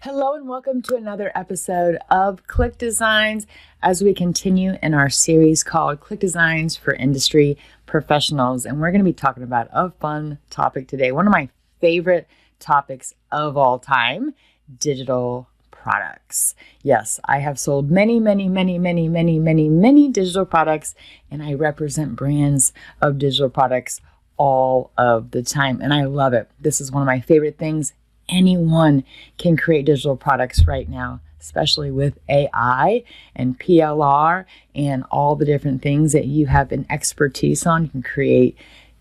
Hello and welcome to another episode of ClickDesigns as we continue in our series called ClickDesigns for Industry Professionals. And we're going to be talking about a fun topic today. One of my favorite topics of all time, digital products. Yes, I have sold many digital products, and I represent brands of digital products all of the time. And I love it. This is one of my favorite things. Anyone can create digital products right now, especially with AI and PLR and all the different things that you have an expertise on. You can create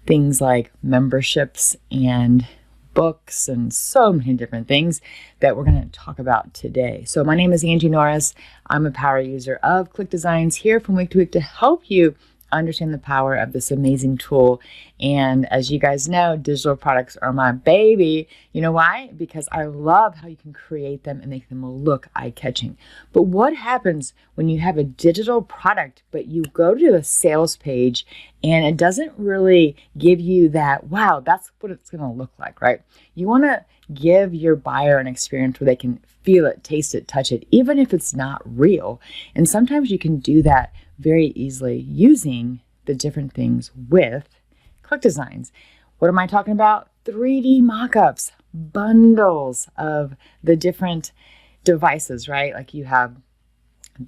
things like memberships and books and so many different things that we're going to talk about today. So my name is Angie Norris. I'm a power user of ClickDesigns here from week to week to help you understand the power of this amazing tool. And as you guys know, digital products are my baby. You know why? Because I love how you can create them and make them look eye-catching. But what happens when you have a digital product, but you go to the sales page and it doesn't really give you that, wow, that's what it's going to look like, right? You want to give your buyer an experience where they can feel it, taste it, touch it, even if it's not real. And sometimes you can do that very easily using the different things with ClickDesigns. What am I talking about? 3D mockups, bundles of the different devices, right? Like you have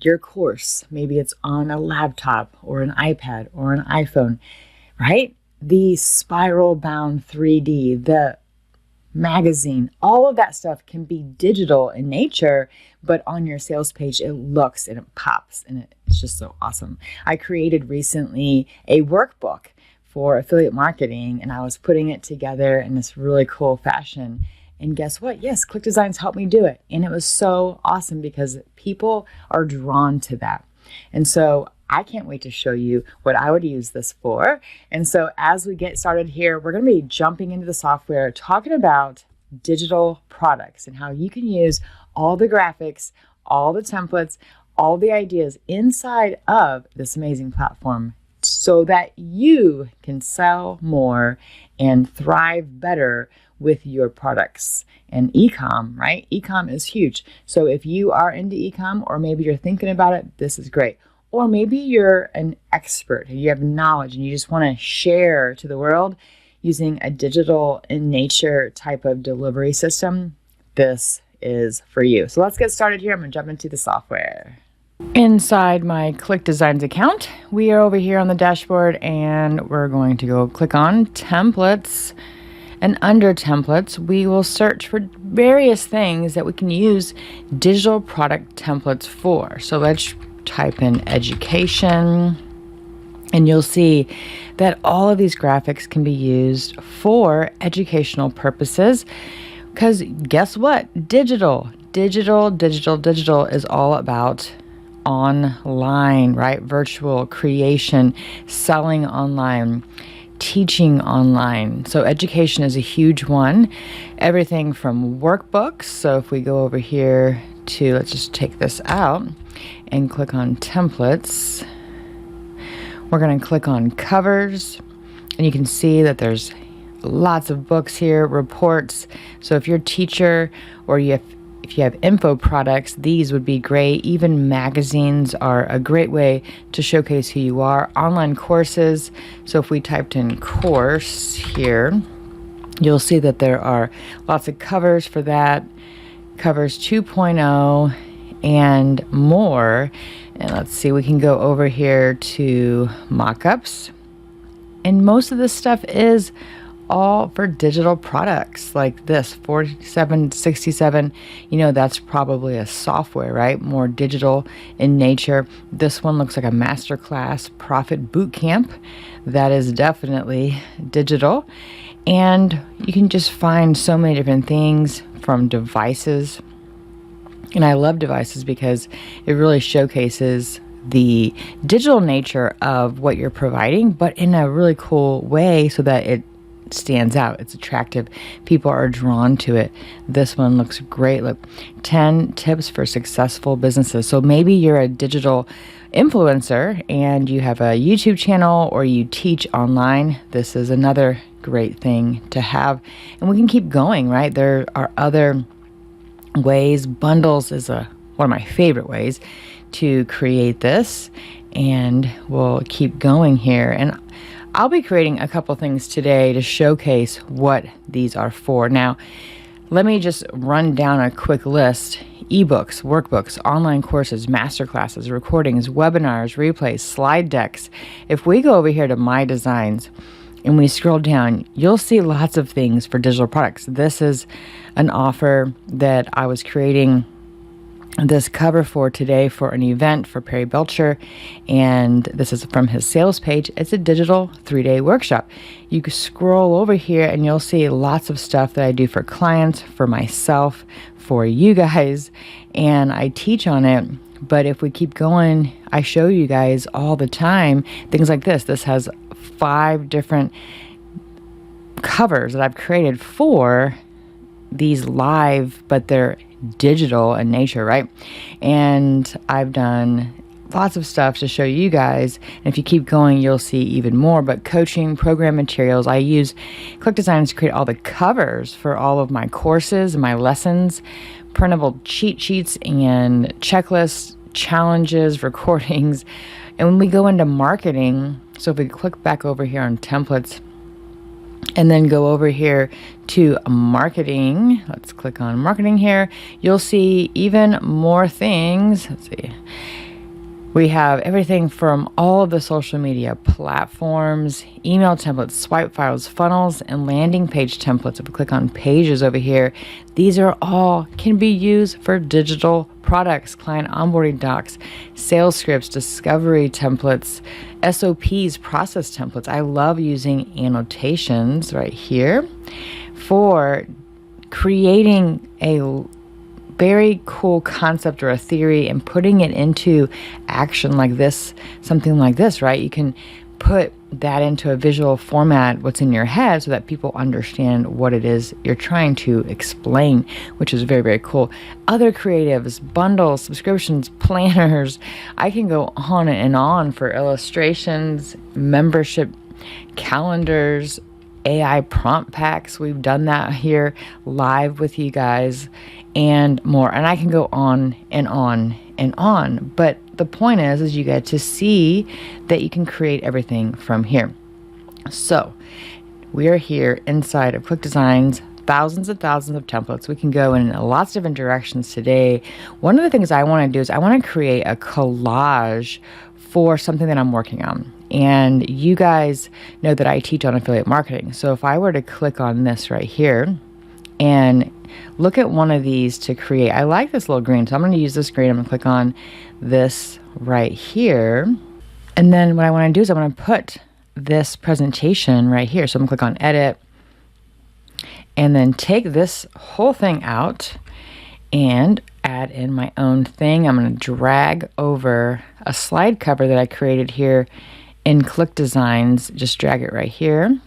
your course, maybe it's on a laptop or an iPad or an iPhone, right? The spiral bound 3D, the magazine, all of that stuff can be digital in nature, but on your sales page, it looks and it pops and it's just so awesome. I created recently a workbook for affiliate marketing and I was putting it together in this really cool fashion. And guess what? Yes, ClickDesigns helped me do it. And it was so awesome because people are drawn to that. And so I can't wait to show you what I would use this for. And so as we get started here, we're going to be jumping into the software, talking about digital products and how you can use all the graphics, all the templates, all the ideas inside of this amazing platform so that you can sell more and thrive better with your products. And e-com, right? E-com is huge. So if you are into e-com or maybe you're thinking about it, this is great. Or maybe you're an expert and you have knowledge and you just want to share to the world using a digital in nature type of delivery system. This is for you. So let's get started here. I'm going to jump into the software. Inside my ClickDesigns account, we are over here on the dashboard and we're going to go click on templates. And under templates, we will search for various things that we can use digital product templates for. So let's type in education, and you'll see that all of these graphics can be used for educational purposes. Because guess what? Digital is all about online, right? Virtual creation, selling online, teaching online. So education is a huge one. Everything from workbooks. So if we go over here to, let's just take this out and click on templates. We're going to click on covers and you can see that there's lots of books here, reports. So if you're a teacher or if you have info products, these would be great. Even magazines are a great way to showcase who you are. Online courses. So if we typed in course here, you'll see that there are lots of covers for that. Covers 2.0 and more. And let's see, we can go over here to mockups. And most of this stuff is all for digital products like this 4767. You know, that's probably a software, right? More digital in nature. This one looks like a masterclass profit boot camp. That is definitely digital. And you can just find so many different things from devices. And I love devices because it really showcases the digital nature of what you're providing, but in a really cool way so that it stands out. It's attractive. People are drawn to it. This one looks great. Look, 10 tips for successful businesses. So maybe you're a digital influencer and you have a YouTube channel or you teach online. This is another great thing to have. And we can keep going, right? There are other ways. Bundles is one of my favorite ways to create this, and we'll keep going here. And I'll be creating a couple things today to showcase what these are for. Now, let me just run down a quick list. eBooks, workbooks, online courses, masterclasses, recordings, webinars, replays, slide decks. If we go over here to My Designs and we scroll down, you'll see lots of things for digital products. This is an offer that I was creating this cover for today for an event for Perry Belcher, and this is from his sales page. It's a digital 3-day workshop. You can scroll over here and you'll see lots of stuff that I do for clients, for myself, for you guys, and I teach on it. But if we keep going, I show you guys all the time things like this. This has 5 different covers that I've created for these live, but they're digital in nature, right? And I've done lots of stuff to show you guys, and if you keep going you'll see even more. But coaching, program materials, I use ClickDesigns to create all the covers for all of my courses and my lessons, printable cheat sheets and checklists, challenges, recordings. And when we go into marketing, so if we click back over here on templates and then go over here to marketing, let's click on marketing here, you'll see even more things. Let's see. We have everything from all of the social media platforms, email templates, swipe files, funnels, and landing page templates. If we click on pages over here, these are all can be used for digital products, client onboarding docs, sales scripts, discovery templates, SOPs, process templates. I love using annotations right here for creating a very cool concept or a theory and putting it into action like this, something like this, right? You can put that into a visual format, what's in your head, so that people understand what it is you're trying to explain, which is very, very cool. Other creatives, bundles, subscriptions, planners. I can go on and on for illustrations, membership, calendars, AI prompt packs. We've done that here live with you guys and more. And I can go on and on and on. But the point is you get to see that you can create everything from here. So we are here inside of ClickDesigns, thousands and thousands of templates. We can go in lots of different directions today. One of the things I want to do is I want to create a collage for something that I'm working on. And you guys know that I teach on affiliate marketing. So if I were to click on this right here and look at one of these to create, I like this little green, so I'm going to use this green. I'm going to click on this right here. And then what I want to do is I want to put this presentation right here. So I'm going to click on edit and then take this whole thing out and add in my own thing. I'm going to drag over a slide cover that I created here in ClickDesigns. Just drag it right here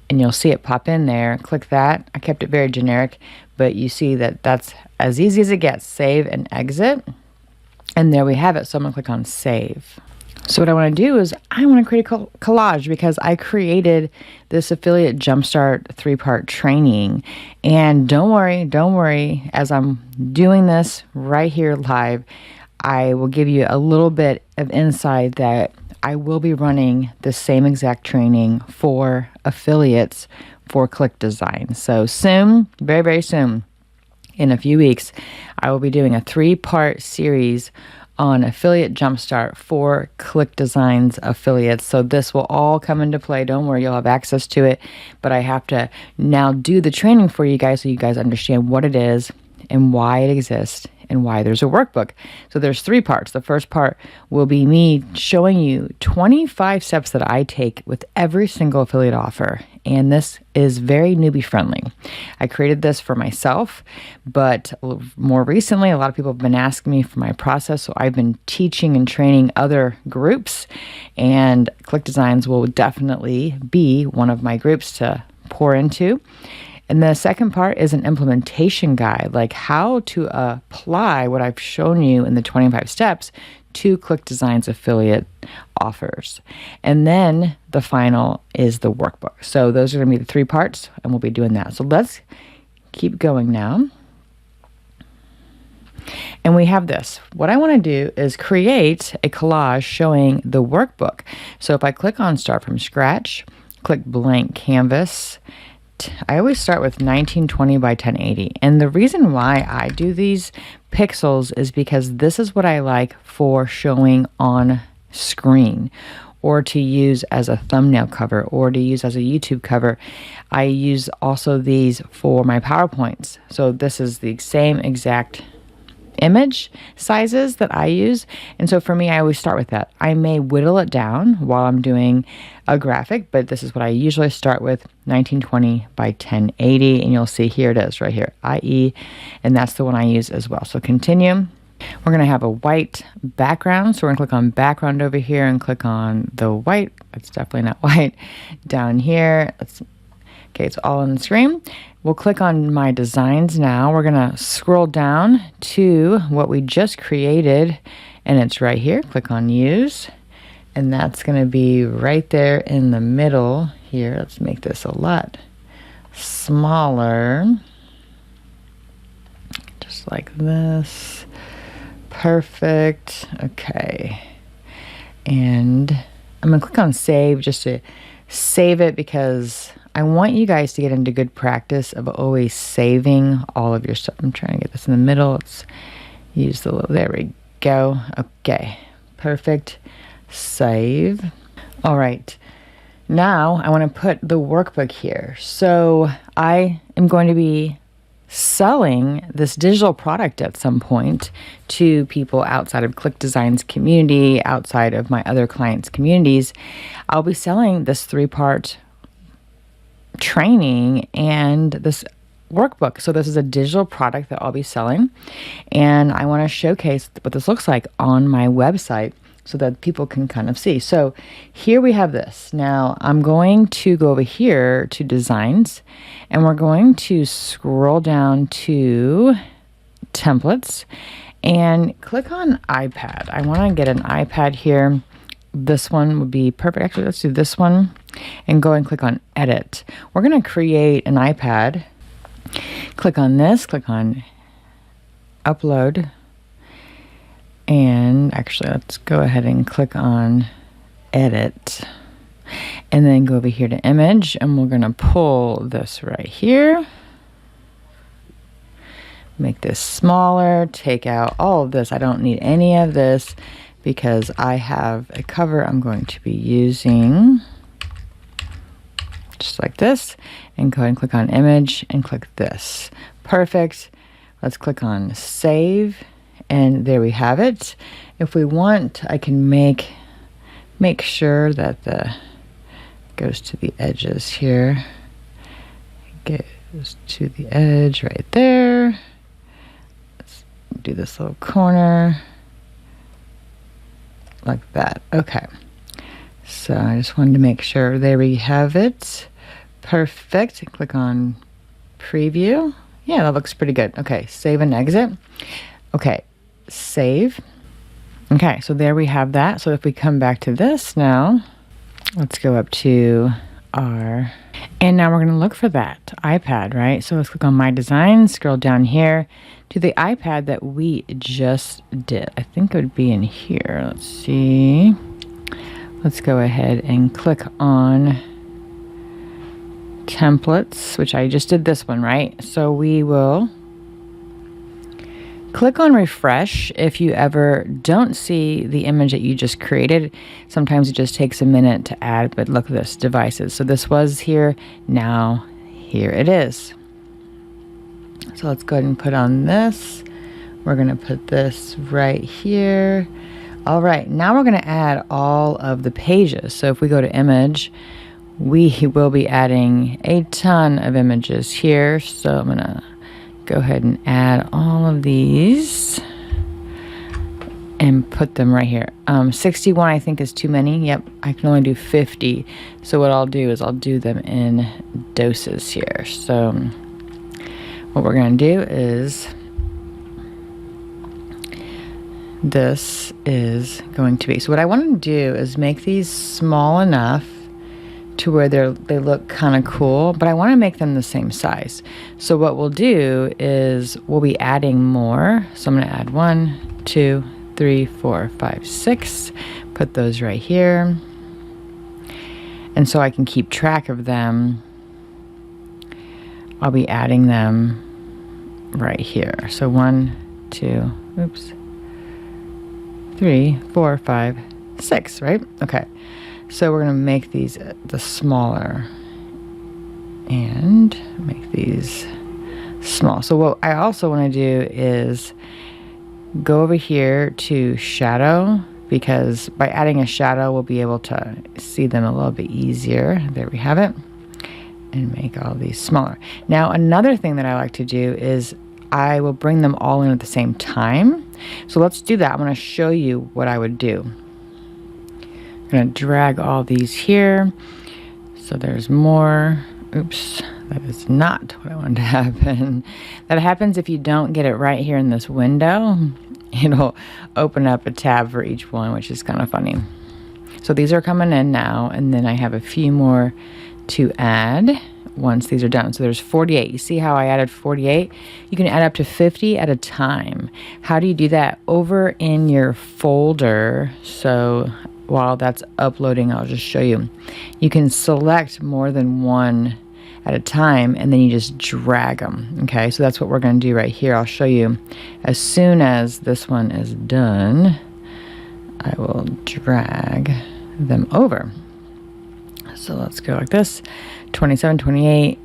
and you'll see it pop in there. Click that. I kept it very generic, but you see that that's as easy as it gets. Save and exit. And there we have it. So I'm going to click on save. So what I want to do is I want to create a collage because I created this affiliate jumpstart 3-part training. And don't worry, as I'm doing this right here live, I will give you a little bit of insight that I will be running the same exact training for affiliates for ClickDesigns. So soon, very, very soon, in a few weeks, I will be doing a 3-part series on affiliate jumpstart for ClickDesigns affiliates. So this will all come into play. Don't worry, you'll have access to it. But I have to now do the training for you guys so you guys understand what it is and why it exists and why there's a workbook. So there's 3 parts. The first part will be me showing you 25 steps that I take with every single affiliate offer. And this is very newbie friendly. I created this for myself, but more recently, a lot of people have been asking me for my process. So I've been teaching and training other groups, and ClickDesigns will definitely be one of my groups to pour into. And the second part is an implementation guide, like how to apply what I've shown you in the 25 steps to ClickDesigns affiliate offers. And then the final is the workbook. So those are going to be the 3 parts, and we'll be doing that. So let's keep going now. And we have this. What I want to do is create a collage showing the workbook. So if I click on Start from Scratch, click Blank Canvas, I always start with 1920 by 1080. And the reason why I do these pixels is because this is what I like for showing on screen, or to use as a thumbnail cover, or to use as a YouTube cover. I use also these for my PowerPoints. So this is the same exact image sizes that I use. And so for me, I always start with that. I may whittle it down while I'm doing a graphic, but this is what I usually start with, 1920 by 1080. And you'll see here it is right here, IE, and that's the one I use as well. So continue. We're going to have a white background. So we're going to click on background over here and click on the white. It's definitely not white. Down here, okay, it's all on the screen. We'll click on my designs now. We're going to scroll down to what we just created, and it's right here. Click on use, and that's going to be right there in the middle here. Let's make this a lot smaller, just like this. Perfect. Okay. And I'm going to click on save just to save it, because I want you guys to get into good practice of always saving all of your stuff. I'm trying to get this in the middle. Let's use the little, there we go. Okay. Perfect. Save. All right. Now I want to put the workbook here. So I am going to be selling this digital product at some point to people outside of ClickDesigns community, outside of my other clients' communities. I'll be selling this 3-part training and this workbook. So this is a digital product that I'll be selling, and I want to showcase what this looks like on my website so that people can kind of see. So here we have this. Now I'm going to go over here to designs, and we're going to scroll down to templates and click on iPad. I want to get an iPad here. This one would be perfect. Actually, let's do this one and go and click on edit. We're going to create an iPad. Click on this, click on upload. And actually, let's go ahead and click on edit, and then go over here to image, and we're going to pull this right here. Make this smaller, take out all of this. I don't need any of this because I have a cover I'm going to be using just like this, and go ahead and click on image and click this. Perfect. Let's click on save. And there we have it. If we want, I can make sure that the goes to the edges here. Goes to the edge right there. Let's do this little corner like that. Okay. So I just wanted to make sure. There we have it. Perfect. Click on preview. Yeah, that looks pretty good. Okay, save and exit. Okay. Save. Okay, so there we have that. So if we come back to this now, let's go up to our, and now we're going to look for that iPad, right? So let's click on my design, scroll down here to the iPad that we just did. I think it would be in here. Let's see. Let's go ahead and click on templates, which I just did this one, right? So we will click on refresh if you ever don't see the image that you just created. Sometimes it just takes a minute to add, but look at this, devices. So this was here, now here it is. So let's go ahead and put on this. We're gonna put this right here. All right, now we're gonna add all of the pages. So if we go to image, we will be adding a ton of images here. So I'm gonna go ahead and add all of these and put them right here. 61 I think is too many. Yep, I can only do 50. So what I'll do is I'll do them in doses here. So what we're going to do is, this is going to be, so what I want to do is make these small enough to where they look kind of cool, but I want to make them the same size. So what we'll do is we'll be adding more. So I'm going to add 1, 2, 3, 4, 5, 6. Put those right here. And so I can keep track of them. I'll be adding them right here. So 1, 2, 3, 4, 5, 6, right? Okay. So we're going to make these the smaller and make these small. So what I also want to do is go over here to shadow, because by adding a shadow, we'll be able to see them a little bit easier. There we have it. And make all these smaller. Now, another thing that I like to do is I will bring them all in at the same time. So let's do that. I'm going to show you what I would do. I'm going to drag all these here. So there's more. Oops, that is not what I wanted to happen. That happens if you don't get it right here in this window. It'll open up a tab for each one, which is kind of funny. So these are coming in now, and then I have a few more to add once these are done. So there's 48. You see how I added 48? You can add up to 50 at a time. How do you do that? Over in your folder. So while that's uploading, I'll just show you. You can select more than one at a time, and then you just drag them. Okay, so that's what we're going to do right here. I'll show you. As soon as this one is done, I will drag them over. So let's go like this. 27, 28.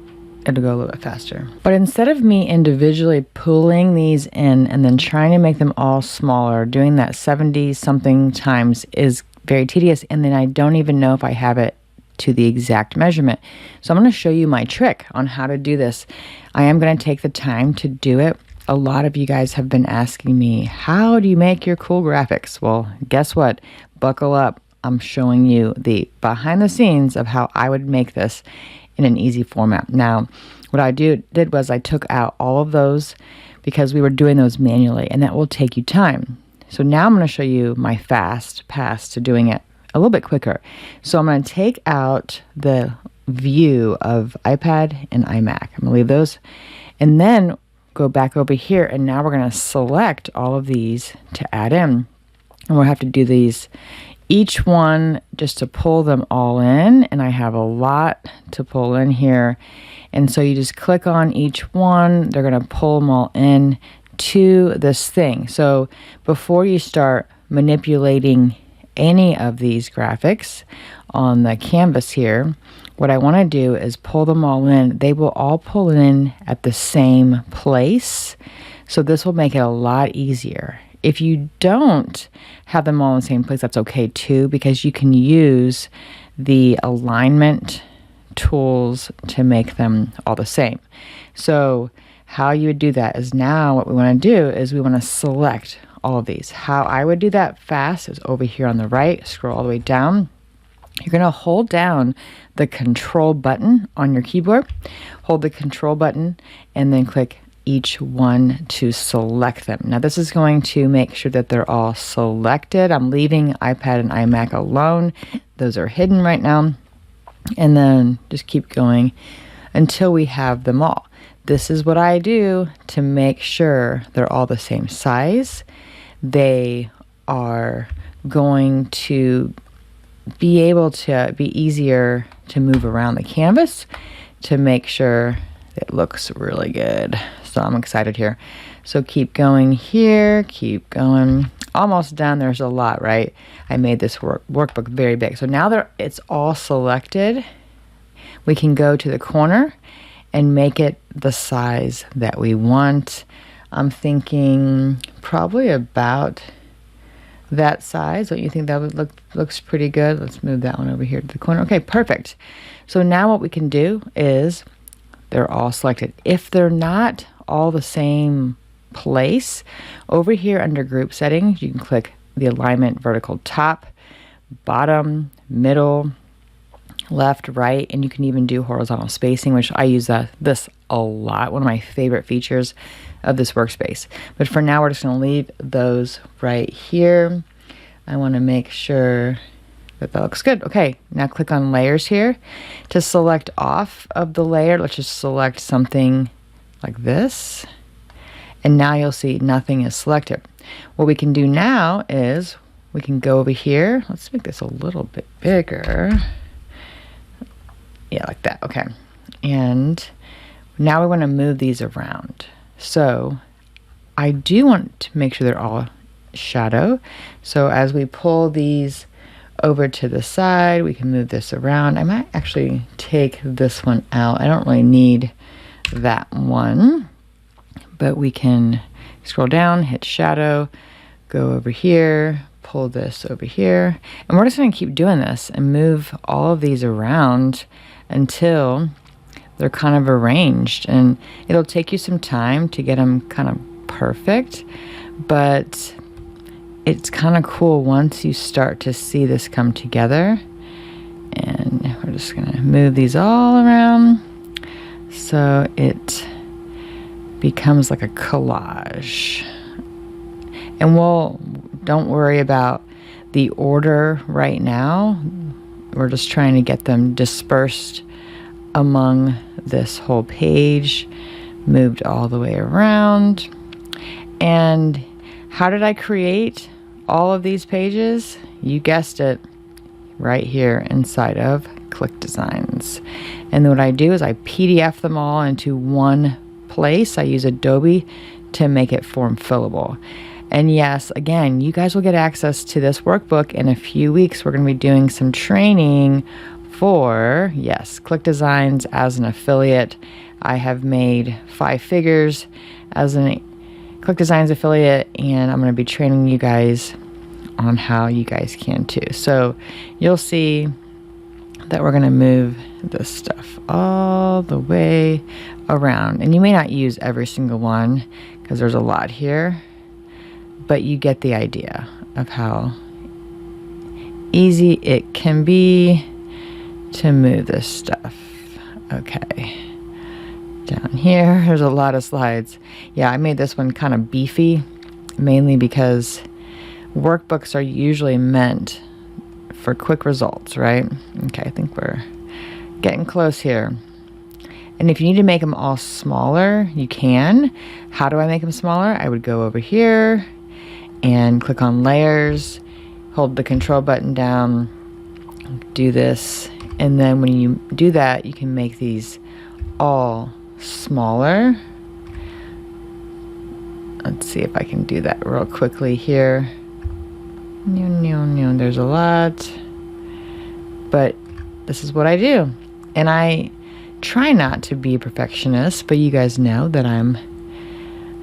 It'll go a little bit faster. But instead of me individually pulling these in and then trying to make them all smaller, doing that 70 something times is very tedious, and then I don't even know if I have it to the exact measurement. So I'm going to show you my trick on how to do this. I am going to take the time to do it. A lot of you guys have been asking me, how do you make your cool graphics? Well, guess what? Buckle up. I'm showing you the behind the scenes of how I would make this in an easy format. Now, what I did was I took out all of those because we were doing those manually, and that will take you time. So now I'm going to show you my fast pass to doing it a little bit quicker. So I'm going to take out the view of iPad and iMac. I'm going to leave those, and then go back over here, and now we're going to select all of these to add in. And we'll have to do these each one just to pull them all in, and I have a lot to pull in here. And so you just click on each one. They're going to pull them all in to this thing. So before you start manipulating any of these graphics on the canvas here, what I want to do is pull them all in. They will all pull in at the same place. So this will make it a lot easier. If you don't have them all in the same place, that's okay too, because you can use the alignment tools to make them all the same. So how you would do that is, now what we want to do is we want to select all of these. How I would do that fast is over here on the right, scroll all the way down. You're going to hold down the control button on your keyboard, hold the control button, and then click each one to select them. Now this is going to make sure that they're all selected. I'm leaving iPad and iMac alone. Those are hidden right now. And then just keep going until we have them all. This is what I do to make sure they're all the same size. They are going to be able to be easier to move around the canvas to make sure it looks really good. So I'm excited here. So keep going here, keep going. Almost done. There's a lot, right? I made this workbook very big. So now that it's all selected, we can go to the corner and make it the size that we want. I'm thinking probably about that size. Don't you think that would looks pretty good? Let's move that one over here to the corner. Okay, perfect. So now what we can do is they're all selected. If they're not all the same place, over here under group settings, you can click the alignment vertical top, bottom, middle, left, right, and you can even do horizontal spacing, which I use this a lot. One of my favorite features of this workspace. But for now, we're just going to leave those right here. I want to make sure but that looks good. Okay, now click on layers here to select off of the layer. Let's just select something like this. And now you'll see nothing is selected. What we can do now is we can go over here. Let's make this a little bit bigger. Yeah, like that. Okay. And now we want to move these around. So I do want to make sure they're all shadow. So as we pull these over to the side, we can move this around. I might actually take this one out. I don't really need that one, but we can scroll down, hit shadow, go over here, pull this over here, and we're just going to keep doing this and move all of these around until they're kind of arranged. And it'll take you some time to get them kind of perfect, but it's kind of cool once you start to see this come together. And we're just going to move these all around so it becomes like a collage. And don't worry about the order right now. We're just trying to get them dispersed among this whole page, moved all the way around. And how did I create all of these pages? You guessed it, right here inside of ClickDesigns. And then what I do is I PDF them all into one place. I use Adobe to make it form fillable. And yes, again, you guys will get access to this workbook in a few weeks. We're going to be doing some training for, yes, ClickDesigns as an affiliate. I have made 5 figures as a ClickDesigns affiliate, and I'm going to be training you guys on how you guys can too. So you'll see that we're going to move this stuff all the way around. And you may not use every single one because there's a lot here, but you get the idea of how easy it can be to move this stuff. Okay. Down here, there's a lot of slides. Yeah, I made this one kind of beefy, mainly because workbooks are usually meant for quick results, right? Okay, I think we're getting close here. And if you need to make them all smaller, you can. How do I make them smaller? I would go over here and click on layers, hold the control button down, do this, and then when you do that, you can make these all smaller. Let's see if I can do that real quickly here. There's a lot, but this is what I do. And I try not to be a perfectionist, but you guys know that I'm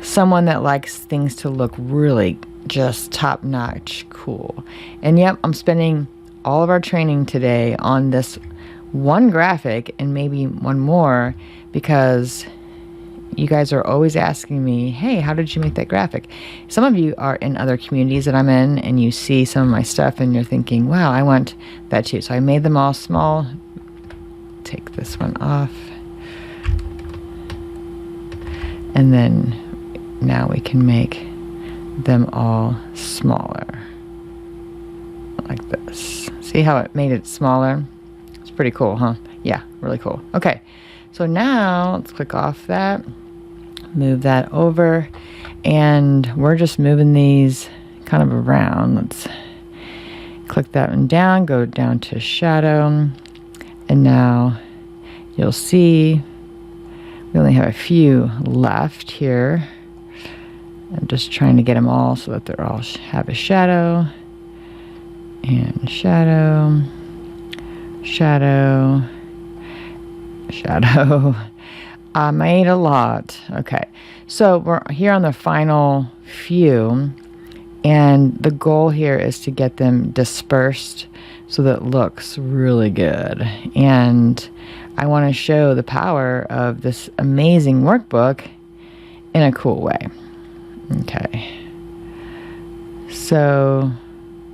someone that likes things to look really just top-notch cool. And yep, I'm spending all of our training today on this one graphic and maybe one more because you guys are always asking me, hey, how did you make that graphic? Some of you are in other communities that I'm in and you see some of my stuff and you're thinking, wow, I want that too. So I made them all small. Take this one off. And then now we can make them all smaller. Like this. See how it made it smaller? It's pretty cool, huh? Yeah, really cool. Okay, so now let's click off that. Move that over. And we're just moving these kind of around. Let's click that one down, go down to shadow. And now you'll see we only have a few left here. I'm just trying to get them all so that they're all have a shadow. And shadow, shadow, shadow. I made a lot. Okay, so we're here on the final few, and the goal here is to get them dispersed so that it looks really good. And I want to show the power of this amazing workbook in a cool way. Okay, so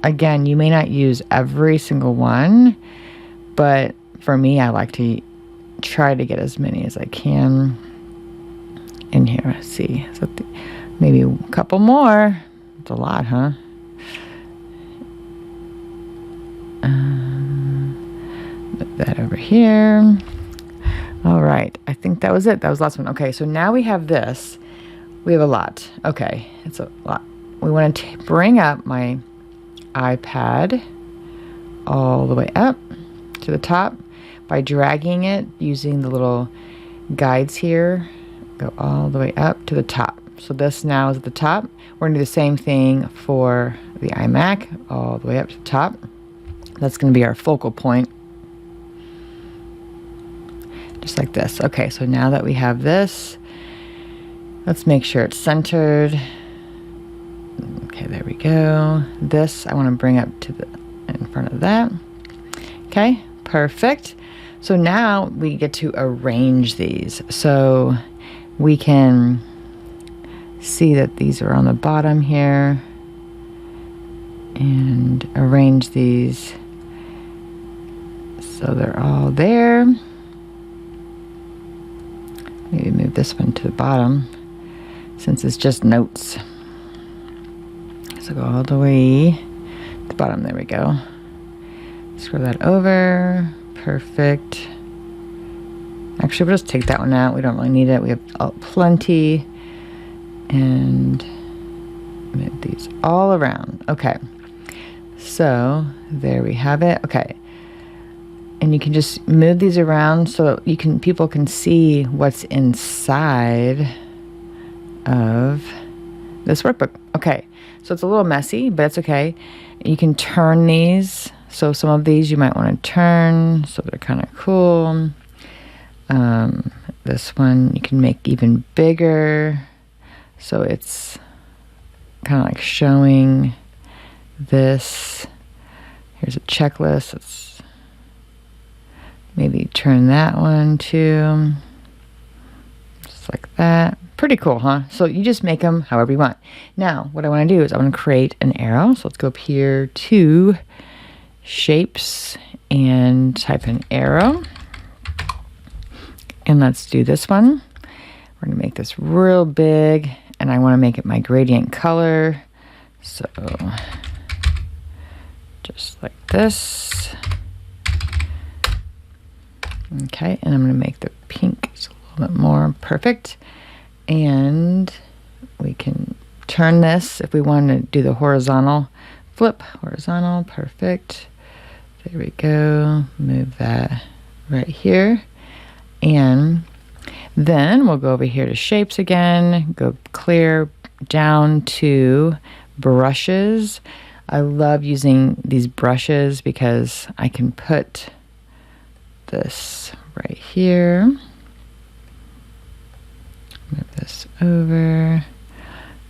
again, you may not use every single one, but for me, I like to try to get as many as I can in here. Let's see, so maybe a couple more. It's a lot, huh? here. All right, I think that was it. That was the last one. Okay, so now we have this. We have a lot. Okay, it's a lot. We want to bring up my iPad all the way up to the top by dragging it using the little guides here. Go all the way up to the top. So this now is at the top. We're going to do the same thing for the iMac, all the way up to the top. That's going to be our focal point. Just like this. Okay, so now that we have this, let's make sure it's centered. Okay, there we go. This I want to bring up to the in front of that. Okay, perfect. So now we get to arrange these. So we can see that these are on the bottom here and arrange these so they're all there. Maybe move this one to the bottom since it's just notes. So go all the way to the bottom. There we go. Scroll that over. Perfect. Actually, we'll just take that one out. We don't really need it. We have plenty. And move these all around. Okay. So there we have it. Okay. And you can just move these around so you can people can see what's inside of this workbook. Okay. So it's a little messy, but it's okay. You can turn these. So some of these you might want to turn so they're kind of cool. This one you can make even bigger. So it's kind of like showing this. Here's a checklist. Let's maybe turn that one too. Just like that. Pretty cool, huh? So you just make them however you want. Now, what I want to do is I want to create an arrow. So let's go up here to shapes and type in arrow. And let's do this one. We're going to make this real big, and I want to make it my gradient color. So just like this. Okay, and I'm going to make the pink just a little bit more. Perfect. And we can turn this if we want to do the horizontal flip. Horizontal, perfect. There we go. Move that right here. And then we'll go over here to shapes again, go clear down to brushes. I love using these brushes because I can put this right here. Move this over,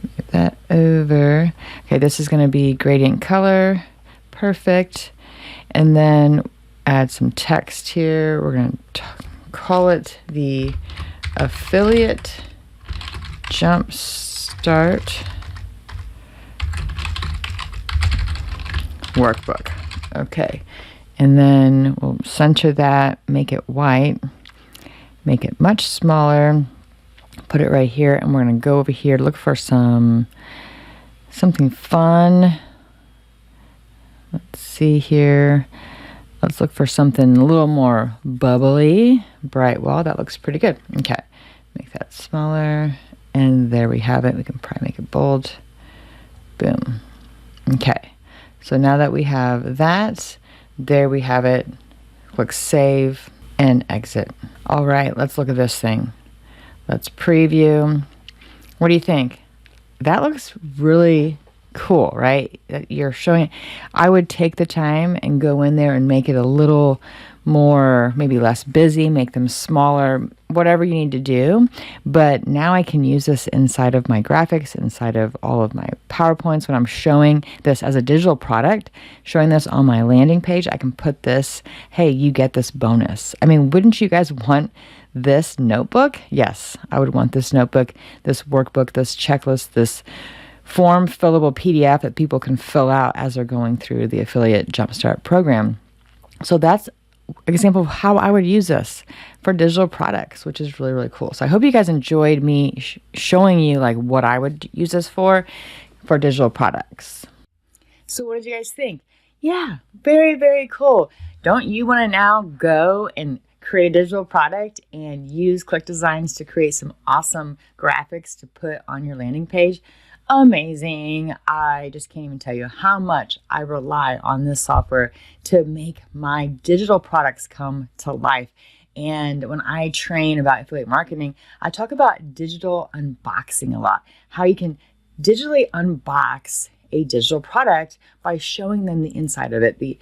move that over. Okay, this is going to be gradient color. Perfect. And then add some text here. We're going to call it the Affiliate Jumpstart Workbook. Okay. And then we'll center that, make it white, make it much smaller, put it right here, and we're going to go over here, look for something fun. Let's see here. Let's look for something a little more bubbly. Bright wall, that looks pretty good. Okay, make that smaller, and there we have it. We can probably make it bold. Boom. Okay, so now that we have that, there we have it. Click save and exit. All right, let's look at this thing. Let's preview. What do you think? That looks really cool, right? That you're showing it. I would take the time and go in there and make it a little more, maybe less busy, make them smaller, whatever you need to do. But now I can use this inside of my graphics, inside of all of my PowerPoints. When I'm showing this as a digital product, showing this on my landing page, I can put this, hey, you get this bonus. I mean, wouldn't you guys want this notebook? Yes, I would want this notebook, this workbook, this checklist, this form fillable PDF that people can fill out as they're going through the Affiliate Jumpstart program. So that's an example of how I would use this for digital products, which is really, really cool. So I hope you guys enjoyed me showing you like what I would use this for digital products. So what did you guys think? Yeah, very, very cool. Don't you want to now go and create a digital product and use ClickDesigns to create some awesome graphics to put on your landing page? Amazing. I just can't even tell you how much I rely on this software to make my digital products come to life. And when I train about affiliate marketing, I talk about digital unboxing a lot, how you can digitally unbox a digital product by showing them the inside of it, the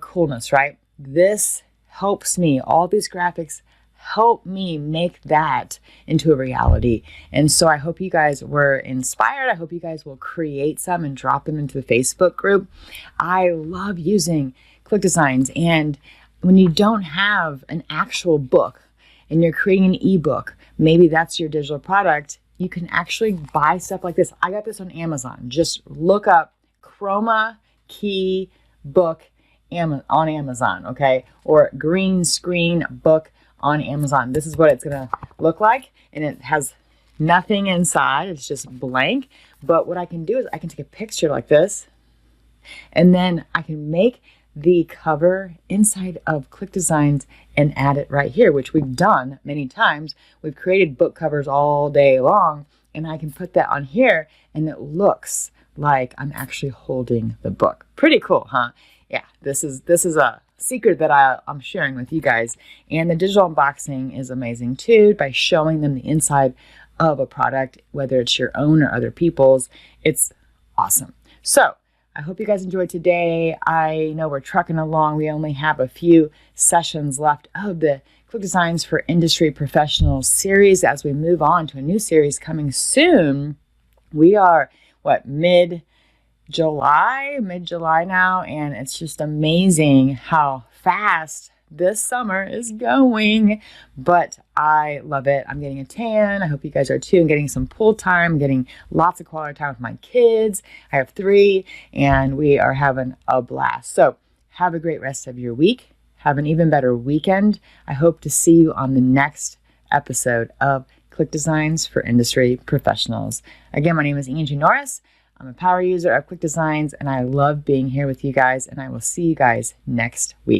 coolness, right? This helps me. All these graphics help me make that into a reality. And so I hope you guys were inspired. I hope you guys will create some and drop them into the Facebook group. I love using ClickDesigns. And when you don't have an actual book and you're creating an ebook, maybe that's your digital product, you can actually buy stuff like this. I got this on Amazon. Just look up Chroma Key Book on Amazon, okay? Or green screen book on Amazon. This is what it's gonna look like, and it has nothing inside. It's just blank. But what I can do is I can take a picture like this, and then I can make the cover inside of ClickDesigns and add it right here, which we've done many times. We've created book covers all day long, and I can put that on here, and it looks like I'm actually holding the book. Pretty cool, huh? Yeah, this is a secret that I'm sharing with you guys. And the digital unboxing is amazing too, by showing them the inside of a product, whether it's your own or other people's. It's awesome. So I hope you guys enjoyed today. I know we're trucking along. We only have a few sessions left of the ClickDesigns for Industry Professionals series as we move on to a new series coming soon. We are, mid-July now, and it's just amazing how fast this summer is going, but I love it. I'm getting a tan. I hope you guys are too. I'm getting some pool time, getting lots of quality time with my kids. I have 3, and we are having a blast. So have a great rest of your week. Have an even better weekend. I hope to see you on the next episode of ClickDesigns for Industry Professionals. Again, my name is Angie Norris. I'm a power user of ClickDesigns, and I love being here with you guys, and I will see you guys next week.